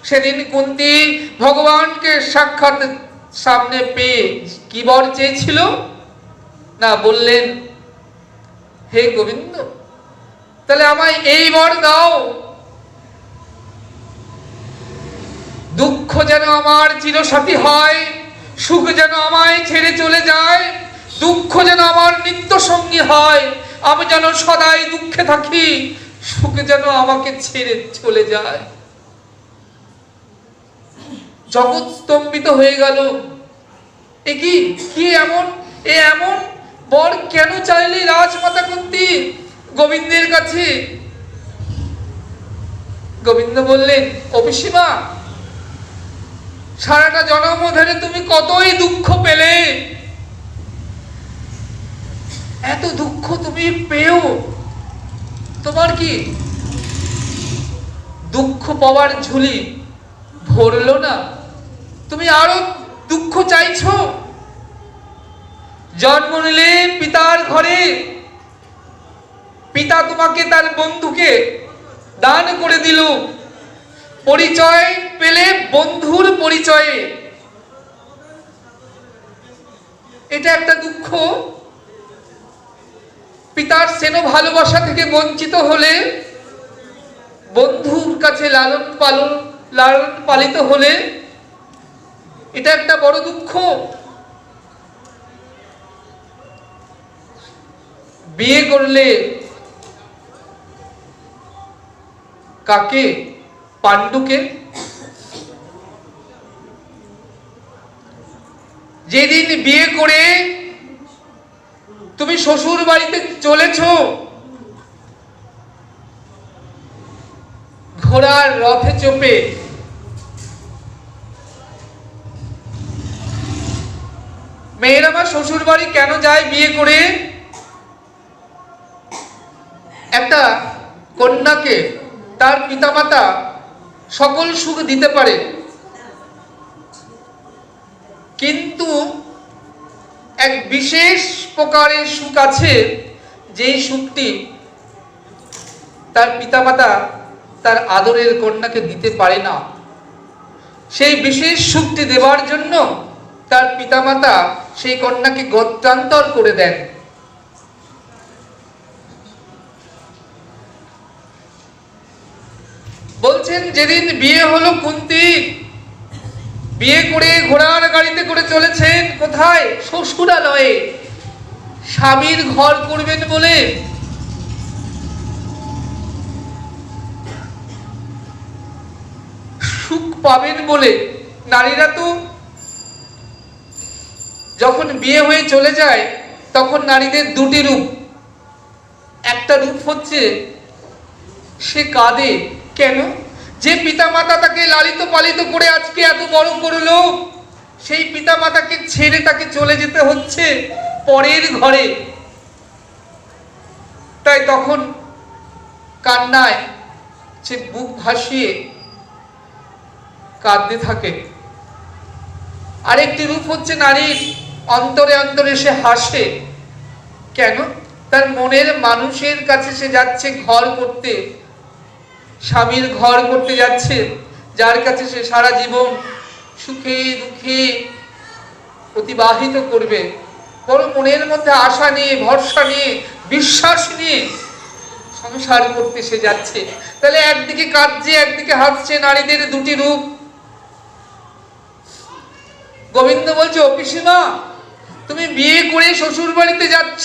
সেদিন কুন্তী ভগবানকে সাক্ষাৎ সামনে পেয়ে কি বর চেয়েছিল না, বললেন হে গোবিন্দ, তাহলে আমায় এই বর দাও, দুঃখ যেন আমার চিরসাথী হয়, সুখ যেন আমায় ছেড়ে চলে যায়, দুঃখ যেন আমার নিত্য সঙ্গী হয়, আমি যেন সদাই দুঃখে থাকি, সুখ যেন আমাকে ছেড়ে চলে যায়। জগৎ স্তম্ভিত হয়ে গেল। এ কি এমন বর কেন চাইলে রাজমাতা কুন্তী গোবিন্দের কাছে? গোবিন্দ বললেন, ও পিসিমা, সারাটা জন্ম ধরে তুমি কতই দুঃখ পেলে, এত দুঃখ তুমি পেও, তোমার কি দুঃখ পাওয়ার ঝুলি ভরলো না? তুমি আরো দুঃখ চাইছো? জন্ম নিলে পিতার ঘরে, পিতা তোমাকে তার বন্ধুকে দান করে দিল, পরিচয় পেলে বন্ধুর পরিচয়ে, এটা একটা দুঃখ। পিতার স্নেহ ভালোবাসা থেকে বঞ্চিত হলে, বন্ধুর কাছে লালন পালিত হলে, এটা একটা বড় দুঃখ। বিয়ে করলে কাকে? পাণ্ডুকে। যেদিন বিয়ে করে তুমি শ্বশুর বাড়িতে চলেছ, ঘোড়ার রথে চেপে, মেয়েরা আমার শ্বশুর বাড়ি কেন যায় বিয়ে করে? একটা কন্যাকে তার পিতামাতা সকল সুখ দিতে পারে, কিন্তু এক বিশেষ প্রকারের সুখ আছে, যেই সুখটি তার পিতামাতা তার আদরের কন্যাকে দিতে পারে না। সেই বিশেষ সুখটি দেওয়ার জন্য তার পিতামাতা সেই কন্যাকে গত্রান্তর করে দেন। বলছেন, যেদিন বিয়ে হলো কুন্তী, বিয়ে করে ঘোড়ার গাড়িতে করে চলেছেন কোথায়? শ্বশুরালয়ে। স্বামীর ঘর করবেন বলে, সুখ পাবেন বলে। নারীরা তো যখন বিয়ে হয়ে চলে যায়, তখন নারীদের দুটি রূপ। একটা রূপ হচ্ছে সে কাঁদে। কেন? যে পিতামাতা তাকে লালিত পালিত করে আজকে এত বড় করলো, সেই পিতামাতাকে ছেড়ে তাকে চলে যেতে হচ্ছে পরের ঘরে। তাই তখন কান্নায় সে বুক ভাসিয়ে কাঁদতে থাকে। আরেকটি রূপ হচ্ছে নারীর, অন্তরে অন্তরে সে হাসে। কেন? তার মনের মানুষের কাছে সে যাচ্ছে ঘর করতে, স্বামীর ঘর করতে যাচ্ছে, যার কাছে সে সারা জীবন সুখে দুঃখে অতিবাহিত করবে। বড় মনের মধ্যে আশা নিয়ে, ভরসা নিয়ে, বিশ্বাস নিয়ে সংসার করতে সে যাচ্ছে। তাহলে একদিকে কাঁদছে, একদিকে হাসছে, নারীদের দুটি রূপ। গোবিন্দ বলছে, ও পিসিমা, তুমি বিয়ে করে শ্বশুর বাড়িতে যাচ্ছ,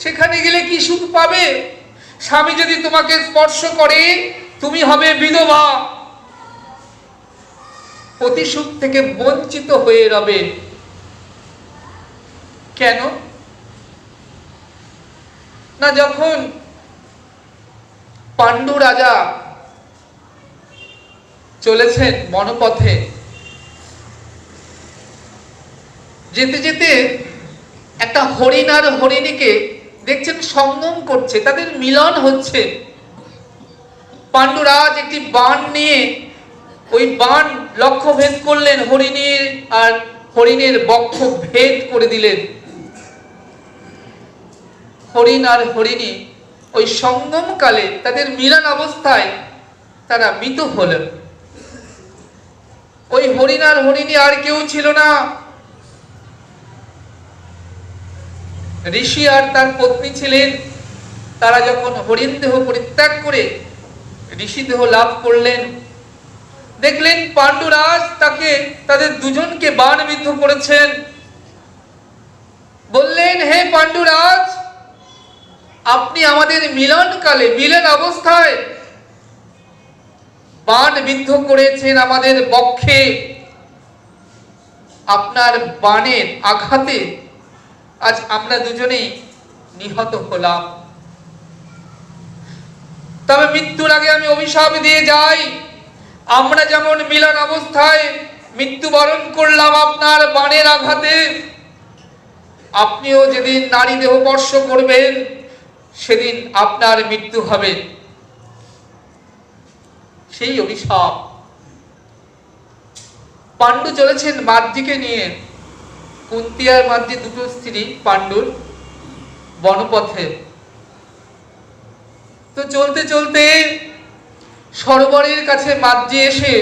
সেখানে গেলে কি সুখ পাবে? স্বামী যদি তোমাকে স্পর্শ করে, তুমি হবে বিধবা, প্রতি সুখ থেকে বঞ্চিত হয়ে রবে। কেন না, যখন পাণ্ডু রাজা চলেছেন বনপথে, যেতে যেতে একটা হরিণ আর হরিণীকে দেখছেন সঙ্গম করছে, তাদের মিলন হচ্ছে। পাণ্ডুরাজ একটি বাণ নিয়ে ওই বাণ লক্ষ্য ভেদ করলেন, হরিণীর আর হরিণের বক্ষ ভেদ করে দিলেন। হরিণ আর হরিণী ওই সঙ্গম কালে, তাদের মিলন অবস্থায় তারা মৃত হলেন। ওই হরিণ আর হরিণী আর কেউ ছিল না, ঋষি আর তার পত্নী ছিলেন। তারা যখন হরিণ দেহ পরিত্যাগ করে ঋষি দেহ লাভ করলেন, দেখলেন পাণ্ডুরাজ তাদের দুজনকে বাণবিদ্ধ করেছেন। বললেন, হে পাণ্ডুরাজ, আপনি আমাদের মিলনকালে, মিলন অবস্থায় বাণ বিদ্ধ করেছেন আমাদের বক্ষে। আপনার বাণের আঘাতে আজ আমরা দুজনেই নিহত হলাম। তবে মৃত্যুর আগে আমি অভিশাপ দিয়ে যাই, আমরা যেমন মিলন অবস্থায় মৃত্যুবরণ করলাম আপনার বাণের আঘাতে, আপনিও যেদিন নারী দেহ স্পর্শ করবেন সেদিন আপনার মৃত্যু হবে। সেই অভিশাপ। পাণ্ডু চলেছেন মাদ্রিকে নিয়ে, কুন্তী আর মাদ্রি দুটো স্ত্রী পাণ্ডুর বনপথে। তো চলতে চলতে সরোবরের কাছে মাদ্রি এসে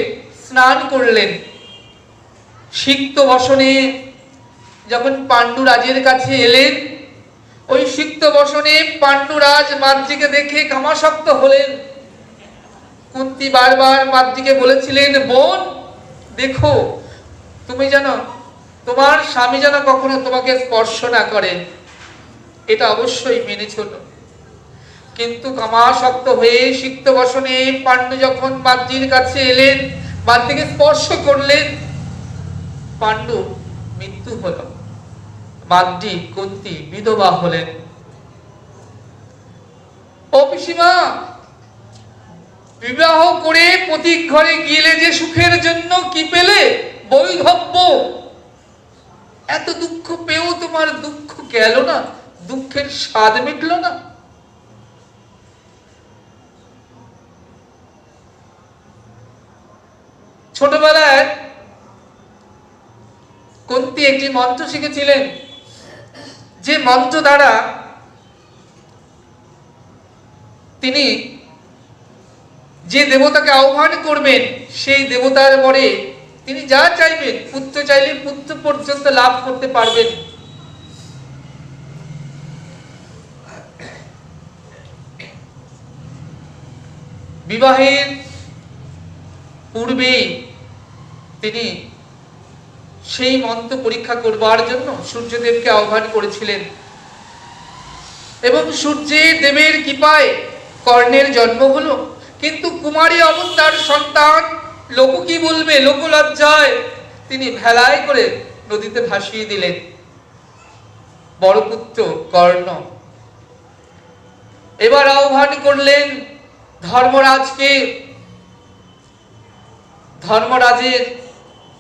স্নান করলেন। সিক্ত বসনে যখন পাণ্ডুরাজের কাছে এলেন, ওই সিক্ত বসনে পাণ্ডুরাজ মাদ্রিকে দেখে কামাসক্ত হলেন। কুন্তী বারবার মাদ্রিকে বলেছিলেন, বোন দেখো, তুমি যেন, তোমার স্বামী যেন কখনো তোমাকে স্পর্শ না করে, এটা অবশ্যই মেনে চলো। কিন্তু কামাসক্ত হয়ে সিক্ত বসনে পাণ্ডু যখন মাদ্রির কাছে এলেন, মাদ্রিকে স্পর্শ করলেন, পাণ্ডু মৃত্যু হলো। মাদ্রি কুন্তী বিধবা হলেন। ও পিসিমা, বিবাহ করে পতিক ঘরে গিলে যে সুখের জন্য কি পেলে? বৈধব্য। এত দুঃখ পেয়েও তোমার দুঃখ গেল না, দুঃখের স্বাদ মিটল না। ছোটবেলায় কুন্তী একটি মন্ত্র শিখেছিলেন, যে মন্ত্র দ্বারা তিনি যে দেবতাকে আহ্বান করবেন সেই দেবতার বরে তিনি যা চাইবেন, পুত্র চাইলে পুত্র পর্যন্ত লাভ করতে পারবেন। বিবাহের পূর্বে তিনি সেই মন্ত্র পরীক্ষা করবার জন্য সূর্যদেবকে আহ্বান করেছিলেন এবং সূর্যের দেবের কৃপায় কর্ণের জন্ম হলো। কিন্তু কুমারী অবস্থার সন্তান, লোক কি বলবে, লোকলজ্জায় তিনি ভেলায় করে নদীতে ভাসিয়ে দিলেন। বড় পুত্র কর্ণ এবার আহ্বান করলেন ধর্মরাজকে। ধর্মরাজের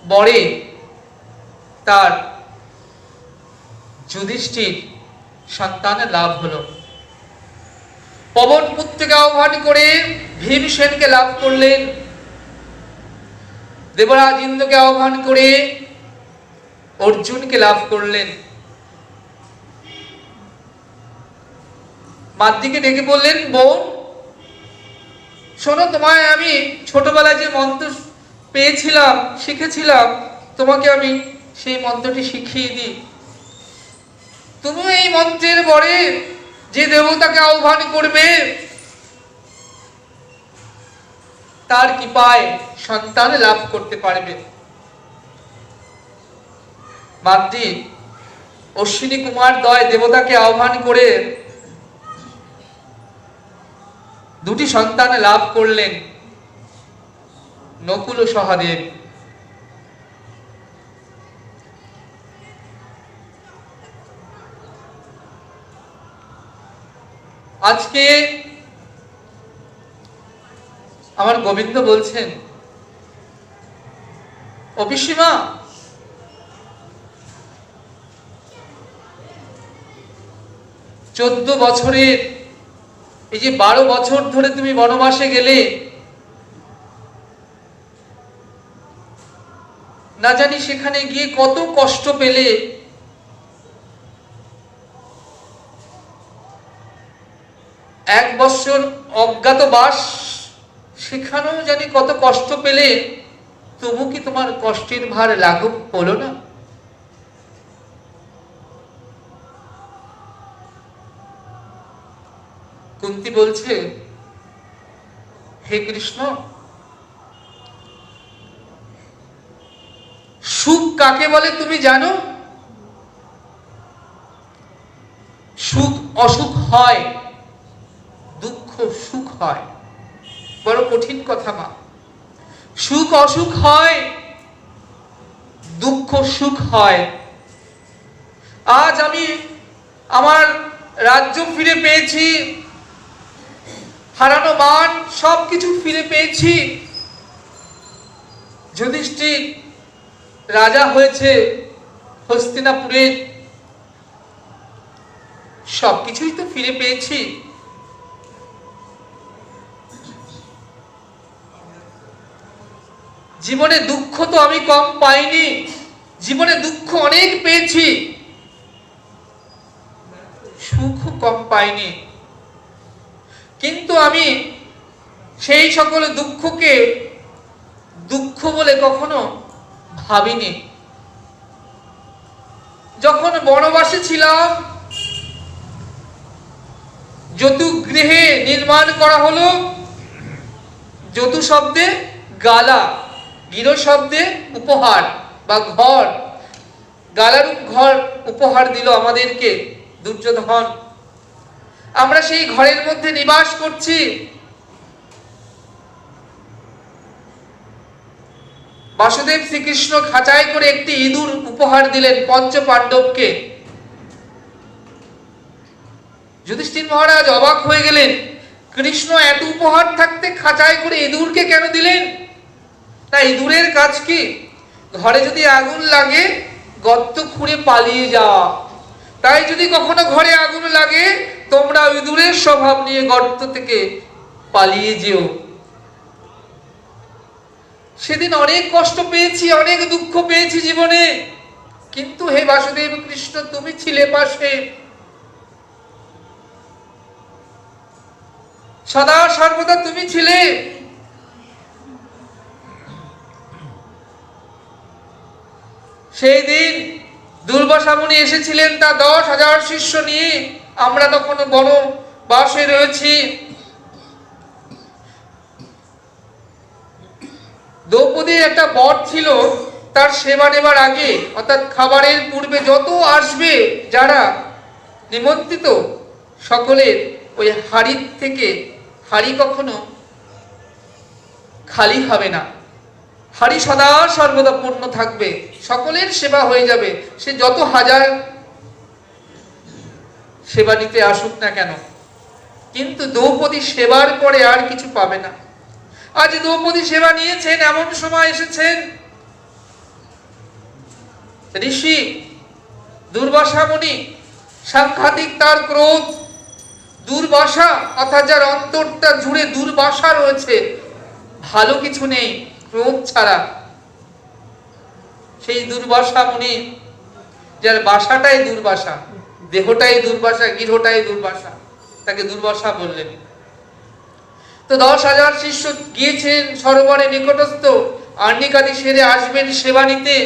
বরে তার যুধিষ্ঠির সন্তানের লাভ হলো। পবন পুত্রকে আহ্বান করে ভীমসেনকে লাভ করলেন। দেবরাজ ইন্দ্রকে আহ্বান করে অর্জুনকে লাভ করলেন। মাদ্রিকে ডেকে বললেন, বোন শোনো, তোমায় আমি ছোটবেলায় যে মন্ত্র পেয়েছিলাম, শিখেছিলাম, তোমাকে আমি সেই মন্ত্রটি শিখিয়ে দিই। তুমি এই মন্ত্রের বরে যে দেবতাকে আহ্বান করবে তার কৃপায় সন্তান লাভ করতে পারবে। মাদ্রি অশ্বিনী কুমার দ্বয় দেবতাকে আহ্বান করে দুটি সন্তান লাভ করলেন, নকুল ও সহদেব। আজকে আমার গোবিন্দ বলছেন, ও পিসিমা, 14 বছরের এই যে 12 বছর ধরে তুমি বনবাসে গেলে, না জানি সেখানে গিয়ে কত কষ্ট পেলে। এক বছর অজ্ঞাতবাস, সেখানেও জানি কত কষ্ট পেলে। তবু কি তোমার কষ্টের ভার লাঘব হলো না? কুন্তী বলছে, হে কৃষ্ণ, সুখ কাকে বলে তুমি জানো? সুখ অসুখ হয়, দুঃখ সুখ হয়। বড় কঠিন কথা মা। সুখ অসুখ হয়, দুঃখ সুখ হয়। আজ আমি আমার রাজ্য ফিরে পেয়েছি, হারানো মান সবকিছু ফিরে পেয়েছি। যুধিষ্ঠির রাজা হয়েছে হস্তিনাপুরের, সবকিছুই তো ফিরে পেয়েছি। জীবনে দুঃখ তো আমি কম পাইনি, জীবনে দুঃখ অনেক পেয়েছি, সুখ কম পাইনি। কিন্তু আমি সেই সকল দুঃখকে দুঃখ বলে কখনো ভাবিনি। যখন বনবাসে ছিলাম, যতুগৃহে নির্মাণ করা হলো, যতু শব্দে গালা, গৃহ শব্দে উপহার বা ঘর, গালারূপ ঘর উপহার দিল আমাদেরকে দুর্যোধন। আমরা সেই ঘরের মধ্যে নিবাস করছি। বাসুদেব শ্রীকৃষ্ণ খাঁচায় করে একটি ইঁদুর উপহার দিলেন পঞ্চ পাণ্ডবকে। যুধিষ্ঠির মহারাজ অবাক হয়ে গেলেন, কৃষ্ণ এত উপহার থাকতে খাঁচায় করে ইঁদুরকে কেন দিলেন? না, ইঁদুরের কাজ কি? ঘরে যদি আগুন লাগে গর্ত খুঁড়ে পালিয়ে যাওয়া। তাই যদি কখনো ঘরে আগুন লাগে, তোমরা ইঁদুরের স্বভাব নিয়ে গর্ত থেকে পালিয়ে যেও। সেদিন অনেক কষ্ট পেয়েছি, অনেক দুঃখ পেয়েছি জীবনে, কিন্তু হে বাসুদেব কৃষ্ণ, তুমি ছিলে পাশে, সদা সর্বদা তুমি ছিলে। সেই দিন দুর্বাসা মুনি এসেছিলেন তা 10,000 শিষ্য নিয়ে। আমরা তখন বনবাসে রয়েছি। দ্রৌপদীর একটা বর ছিল, তার সেবা নেবার আগে অর্থাৎ খাবারের পূর্বে যত আসবে যারা নিমন্ত্রিত, সকলের ওই হাড়ির থেকে, হাড়ি কখনো খালি হবে না, হাড়ি সদা সর্বদা পূর্ণ থাকবে, সকলের সেবা হয়ে যাবে, সে যত হাজার সেবা নিতে আসুক না কেন। কিন্তু দ্রৌপদী সেবার পরে আর কিছু পাবে না। আজ দ্রৌপদী সেবা নিয়েছেন, এমন সময় এসেছেন ঋষি দুর্বাসা মুনি, সাংঘাতিক তার ক্রোধ। দুর্বাসা অর্থাৎ যার অন্তরটা জুড়ে দুর্বাসা রয়েছে, ভালো কিছু নেই ক্রোধ ছাড়া, সেই দুর্বাসা মুনি, যার বাসাটাই দুর্বাসা, দেহটাই দুর্বাসা, গৃহটাই দুর্বাসা, তাকে দুর্বাসা বললেন। তো 10,000 শিষ্য গিয়েছেন সরোবরে নিকটস্থ, আর্নিকাদি সেরে আসবেন সেবা নিতে।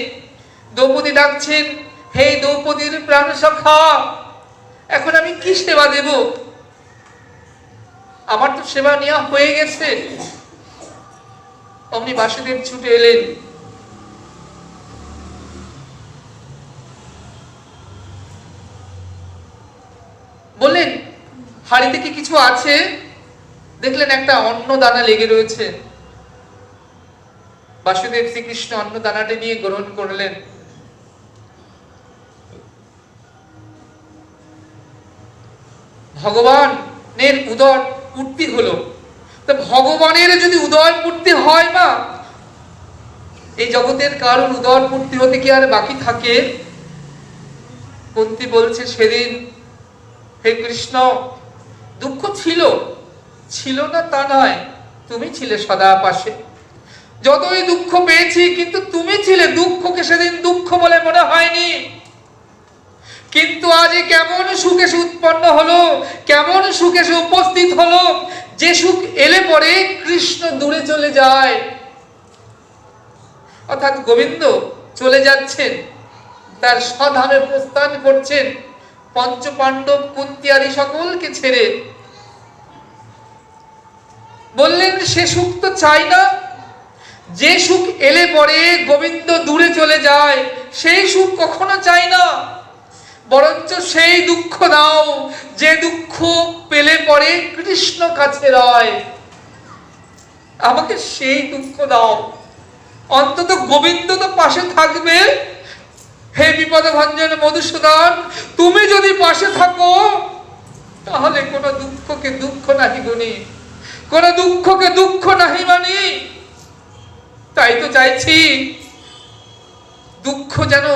দ্রৌপদী ডাকছেন, হে দ্রৌপদীর প্রাণ সখা, এখন আমি কি সেবা দেব? আমার তো সেবা নেওয়া হয়ে গেছে। অমনি বাসুদেব ছুটে এলেন। বললেন, হাড়িতে কি কিছু আছে? দেখলেন একটা অন্ন দানা লেগে রয়েছে। বাসুদেব শ্রীকৃষ্ণ অন্ন দানাটি নিয়ে গ্রহণ করলেন। ভগবানের উদর পূর্তি হলো। তো ভগবানের যদি উদর পূর্তি হয় না, এই জগতের কারণ উদর পূর্তি হতে কি আর বাকি থাকে? কুন্তী বলছে, সেদিন হে কৃষ্ণ, দুঃখ ছিল, ছিল না তা নয়, তুমি ছিলে সদা পাশে। যতই দুঃখ পেয়েছি, কিন্তু তুমি ছিলে, দুঃখকে সেদিন দুঃখ বলে মনে হয়নি। কিন্তু আজ কেমন সুখ এসে উৎপন্ন হলো, কেমন সুখ এসে উপস্থিত হলো, যে সুখ এলে পরে কৃষ্ণ দূরে চলে যায়। অর্থাৎ গোবিন্দ চলে যাচ্ছেন, তার স্বধামে প্রস্থান করছেন পঞ্চপাণ্ডব কুন্তি আদি সকলকে ছেড়ে। বললেন সে সুখ তো চাই না, যে সুখ এলে পরে গোবিন্দ দূরে চলে যায় সেই সুখ কখনো চাই না, বরঞ্চ সেই দুঃখ দাও যে দুঃখ পেলে পরে কৃষ্ণ কাছে রয়। আমাকে সেই দুঃখ দাও, অন্তত গোবিন্দ তো পাশে থাকবে। হে বিপদ ভঞ্জন মধুসূদন, তুমি যদি পাশে থাকো তাহলে কোনো দুঃখকে দুঃখ নাহি গুনি, কোনো দুঃখকে দুঃখ নাহি মানি। তাই তো চাইছি দুঃখ যেন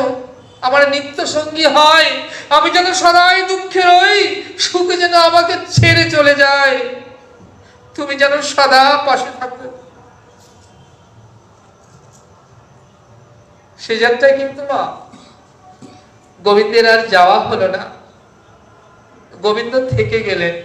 আমার নিত্য সঙ্গী হয়, আমি যেন সদাই দুঃখে রই, সুখ যেন আমাকে ছেড়ে চলে যায়, তুমি যেন সদা পাশে থাকো। সে যাত্রায় কিন্তু মা গোবিন্দের আর যাওয়া হলো না, গোবিন্দ থেকে গেলেন।